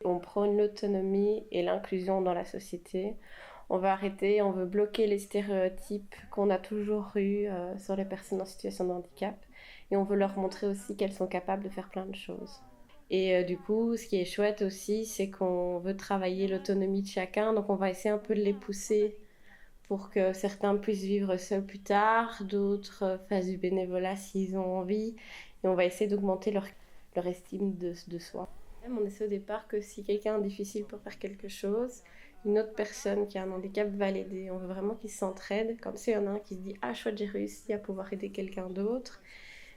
On prône l'autonomie et l'inclusion dans la société. On veut bloquer les stéréotypes qu'on a toujours eus sur les personnes en situation de handicap. Et on veut leur montrer aussi qu'elles sont capables de faire plein de choses. Et du coup, ce qui est chouette aussi, c'est qu'on veut travailler l'autonomie de chacun. Donc on va essayer un peu de les pousser pour que certains puissent vivre seuls plus tard, d'autres fassent du bénévolat s'ils ont envie. Et on va essayer d'augmenter leur estime de soi. On essaie au départ que si quelqu'un est difficile pour faire quelque chose, une autre personne qui a un handicap va l'aider. On veut vraiment qu'ils s'entraident. Comme ça, il y en a un qui se dit «Ah, chouette, j'ai réussi à pouvoir aider quelqu'un d'autre».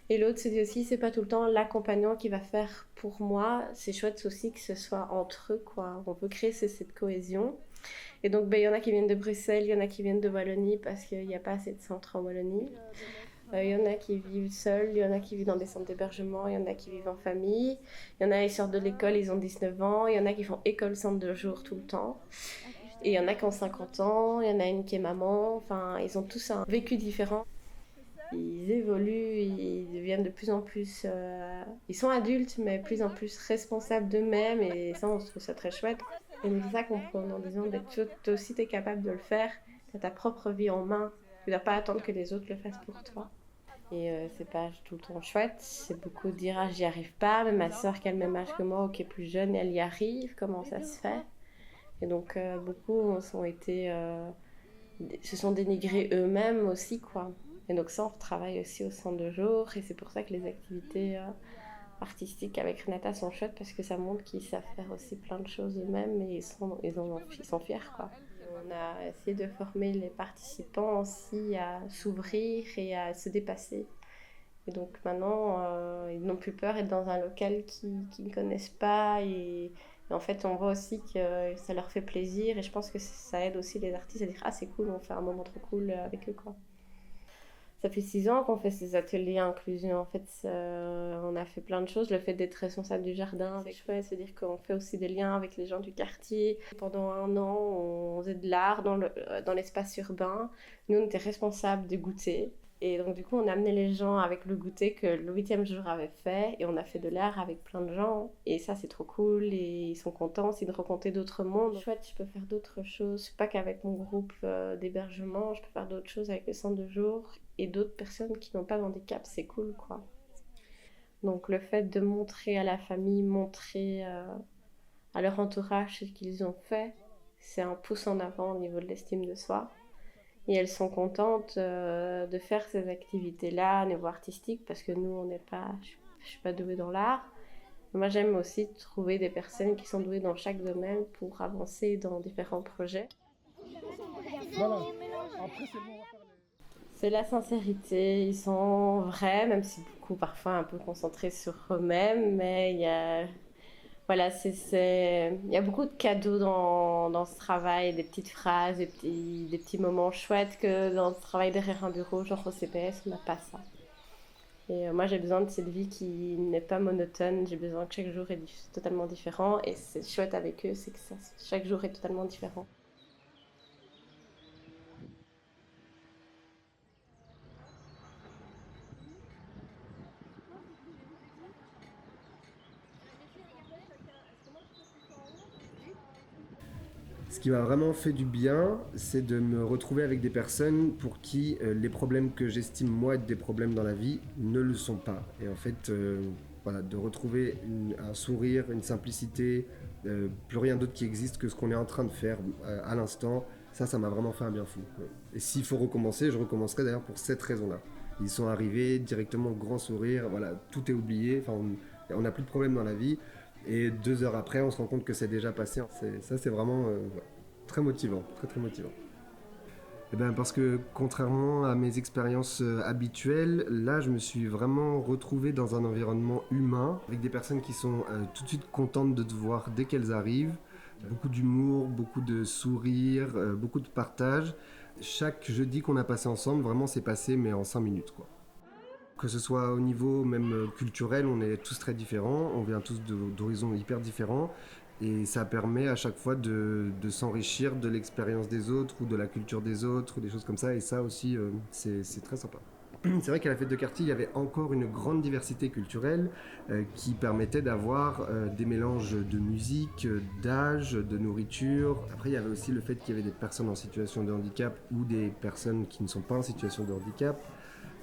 Et l'autre se dit aussi, c'est pas tout le temps l'accompagnant qui va faire pour moi. C'est chouette aussi que ce soit entre eux, quoi. On peut créer cette cohésion. Et donc, il y en a qui viennent de Bruxelles, il y en a qui viennent de Wallonie parce qu'il n'y a pas assez de centres en Wallonie. Il y en a qui vivent seuls, il y en a qui vivent dans des centres d'hébergement, il y en a qui vivent en famille. Il y en a qui sortent de l'école, ils ont 19 ans. Il y en a qui font école-centre de jour tout le temps. Et il y en a qui ont 50 ans, il y en a une qui est maman. Enfin, ils ont tous un vécu différent. Ils évoluent, ils deviennent de plus en plus... ils sont adultes, mais de plus en plus responsables d'eux-mêmes. Et ça, on trouve ça très chouette. Et c'est ça qu'on prône en disant, toi aussi, tu es capable de le faire. Tu as ta propre vie en main. Tu ne dois pas attendre que les autres le fassent pour toi. Et c'est pas tout le temps chouette. C'est beaucoup de dire, ah, j'y arrive pas. Mais ma soeur qui a le même âge que moi ou qui est plus jeune, elle y arrive. Comment ça se fait? Et donc, beaucoup se sont dénigrés eux-mêmes aussi, quoi. Et donc ça, on travaille aussi au centre de jour. Et c'est pour ça que les activités artistiques avec Renata sont chouettes parce que ça montre qu'ils savent faire aussi plein de choses eux-mêmes et ils sont fiers, quoi. On a essayé de former les participants aussi à s'ouvrir et à se dépasser. Et donc maintenant, ils n'ont plus peur d'être dans un local qu'ils ne connaissent pas. Et en fait, on voit aussi que ça leur fait plaisir. Et je pense que ça aide aussi les artistes à dire «Ah, c'est cool, on fait un moment trop cool avec eux, quoi». Ça fait 6 ans qu'on fait ces ateliers inclusion. En fait, on a fait plein de choses. Le fait d'être responsable du jardin, c'est chouette. C'est-à-dire qu'on fait aussi des liens avec les gens du quartier. Pendant un an, on faisait de l'art dans l'espace urbain. Nous, on était responsables du goûter. Et donc, du coup, on a amené les gens avec le goûter que le 8e jour avait fait. Et on a fait de l'art avec plein de gens. Et ça, c'est trop cool. Et ils sont contents aussi de rencontrer d'autres mondes. Chouette, je peux faire d'autres choses. Pas qu'avec mon groupe d'hébergement. Je peux faire d'autres choses avec le centre de jour et d'autres personnes qui n'ont pas de handicap. C'est cool, quoi. Donc, le fait de montrer à la famille, montrer à leur entourage ce qu'ils ont fait, c'est un pouce en avant au niveau de l'estime de soi. Et elles sont contentes de faire ces activités-là, au niveau artistique, parce que nous, on n'est pas, je suis pas douée dans l'art. Moi, j'aime aussi trouver des personnes qui sont douées dans chaque domaine pour avancer dans différents projets. Voilà. Après, c'est bon, on va faire C'est la sincérité, ils sont vrais, même si beaucoup parfois un peu concentrés sur eux-mêmes, mais voilà, il y a beaucoup de cadeaux dans ce travail, des petites phrases, des petits moments chouettes que dans ce travail derrière un bureau, genre au CPS, on n'a pas ça. Et moi, j'ai besoin de cette vie qui n'est pas monotone. J'ai besoin que chaque jour est totalement différent. Et c'est chouette avec eux, c'est que chaque jour est totalement différent. Ce qui m'a vraiment fait du bien, c'est de me retrouver avec des personnes pour qui les problèmes que j'estime moi être des problèmes dans la vie ne le sont pas. Et en fait, voilà, de retrouver un sourire, une simplicité, plus rien d'autre qui existe que ce qu'on est en train de faire à l'instant, ça m'a vraiment fait un bien fou. Et s'il faut recommencer, je recommencerai d'ailleurs pour cette raison-là. Ils sont arrivés directement grand sourire, voilà, tout est oublié, enfin, on n'a plus de problème dans la vie. Et 2 heures après, on se rend compte que c'est déjà passé. C'est vraiment ouais, très motivant, très très motivant. Eh ben parce que contrairement à mes expériences habituelles, là je me suis vraiment retrouvé dans un environnement humain, avec des personnes qui sont tout de suite contentes de te voir dès qu'elles arrivent. Beaucoup d'humour, beaucoup de sourires, beaucoup de partage. Chaque jeudi qu'on a passé ensemble, vraiment c'est passé mais en 5 minutes quoi. Que ce soit au niveau même culturel, on est tous très différents, on vient tous d'horizons hyper différents et ça permet à chaque fois de s'enrichir de l'expérience des autres ou de la culture des autres ou des choses comme ça et ça aussi c'est très sympa. c'est vrai qu'à la fête de quartier, il y avait encore une grande diversité culturelle qui permettait d'avoir des mélanges de musique, d'âge, de nourriture. Après, il y avait aussi le fait qu'il y avait des personnes en situation de handicap ou des personnes qui ne sont pas en situation de handicap.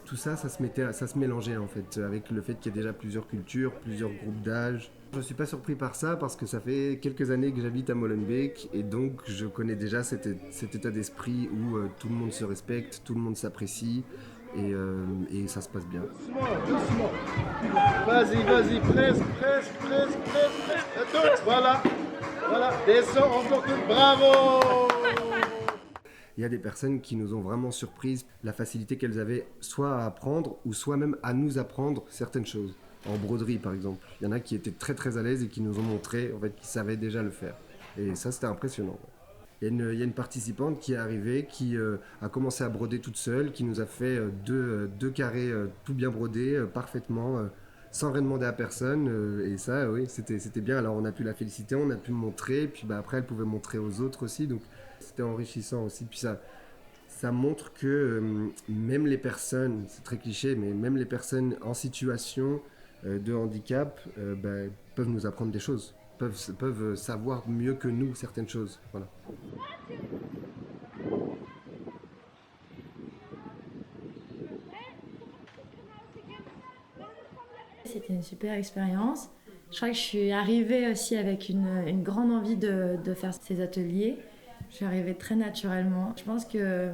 Tout ça, ça se mélangeait en fait, avec le fait qu'il y ait déjà plusieurs cultures, plusieurs groupes d'âge. Je ne suis pas surpris par ça parce que ça fait quelques années que j'habite à Molenbeek et donc je connais déjà cet état d'esprit où tout le monde se respecte, tout le monde s'apprécie et ça se passe bien. Doucement. Vas-y, presque. Voilà. Descends encore plus. Bravo. Il y a des personnes qui nous ont vraiment surprises, la facilité qu'elles avaient soit à apprendre ou soit même à nous apprendre certaines choses. En broderie par exemple, il y en a qui étaient très très à l'aise et qui nous ont montré en fait, qu'ils savaient déjà le faire. Et ça c'était impressionnant. Il y a une participante qui est arrivée, qui a commencé à broder toute seule, qui nous a fait deux carrés tout bien brodés, parfaitement, sans rien demander à personne. Et ça, oui, c'était bien. Alors on a pu la féliciter, on a pu montrer, puis après elle pouvait montrer aux autres aussi. Donc c'était enrichissant aussi. Puis ça montre que même les personnes, c'est très cliché, mais même les personnes en situation de handicap peuvent nous apprendre des choses. Peuvent savoir mieux que nous certaines choses. Voilà. C'était une super expérience. Je crois que je suis arrivée aussi avec une grande envie de faire ces ateliers. Je suis arrivée très naturellement. Je pense que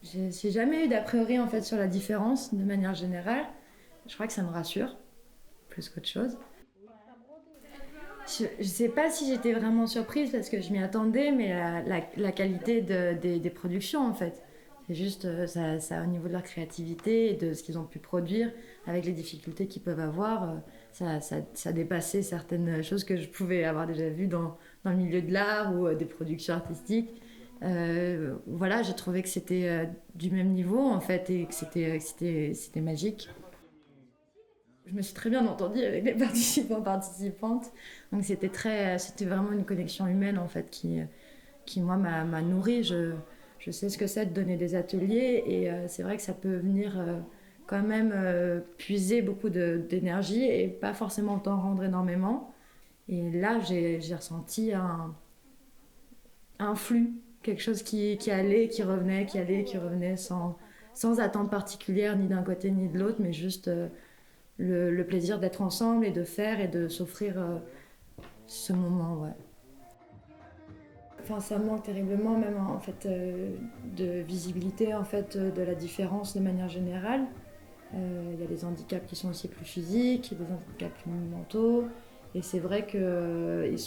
je n'ai jamais eu d'a priori en fait, sur la différence de manière générale. Je crois que ça me rassure, plus qu'autre chose. Je ne sais pas si j'étais vraiment surprise parce que je m'y attendais, mais la qualité des productions en fait. C'est juste ça, au niveau de leur créativité et de ce qu'ils ont pu produire, avec les difficultés qu'ils peuvent avoir, ça dépassait certaines choses que je pouvais avoir déjà vues dans le milieu de l'art ou des productions artistiques. Voilà, j'ai trouvé que c'était du même niveau en fait et que c'était magique. Je me suis très bien entendue avec les participantes. Donc c'était vraiment une connexion humaine en fait qui moi m'a nourrie. Je sais ce que c'est de donner des ateliers et c'est vrai que ça peut venir quand même puiser beaucoup d'énergie et pas forcément t'en rendre énormément. Et là j'ai ressenti un flux, quelque chose qui allait, qui revenait, qui allait, qui revenait sans attente particulière ni d'un côté ni de l'autre, mais juste le plaisir d'être ensemble et de faire et de s'offrir ce moment, ouais. Enfin, ça manque terriblement même en fait de visibilité en fait de la différence de manière générale. Il y a des handicaps qui sont aussi plus physiques, des handicaps plus mentaux, et c'est vrai que il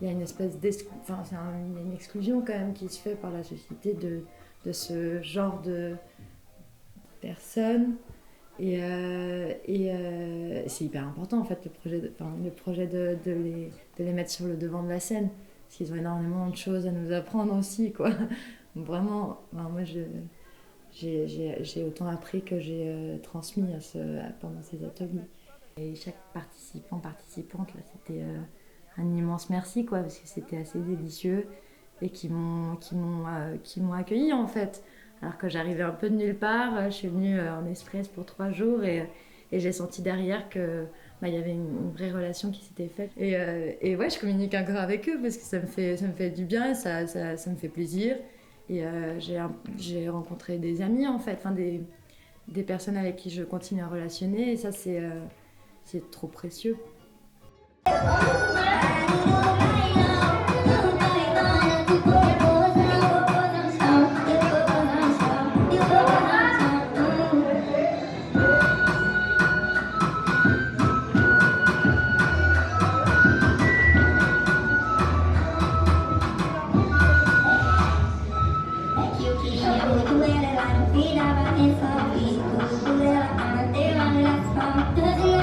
y a une espèce il y a une exclusion quand même qui se fait par la société de ce genre de personnes. Et c'est hyper important en fait le projet de les mettre sur le devant de la scène parce qu'ils ont énormément de choses à nous apprendre aussi quoi. Donc vraiment, moi j'ai autant appris que j'ai transmis pendant ces ateliers. Et chaque participante là, c'était un immense merci quoi parce que c'était assez délicieux et qui m'ont accueilli en fait. Alors que j'arrivais un peu de nulle part, je suis venue en express pour 3 jours et j'ai senti derrière que il y avait une vraie relation qui s'était faite. Et ouais, je communique encore avec eux parce que ça me fait du bien, ça me fait plaisir. Et j'ai rencontré des amis en fait, des personnes avec qui je continue à relationner et ça c'est trop précieux. Vida va en su vida,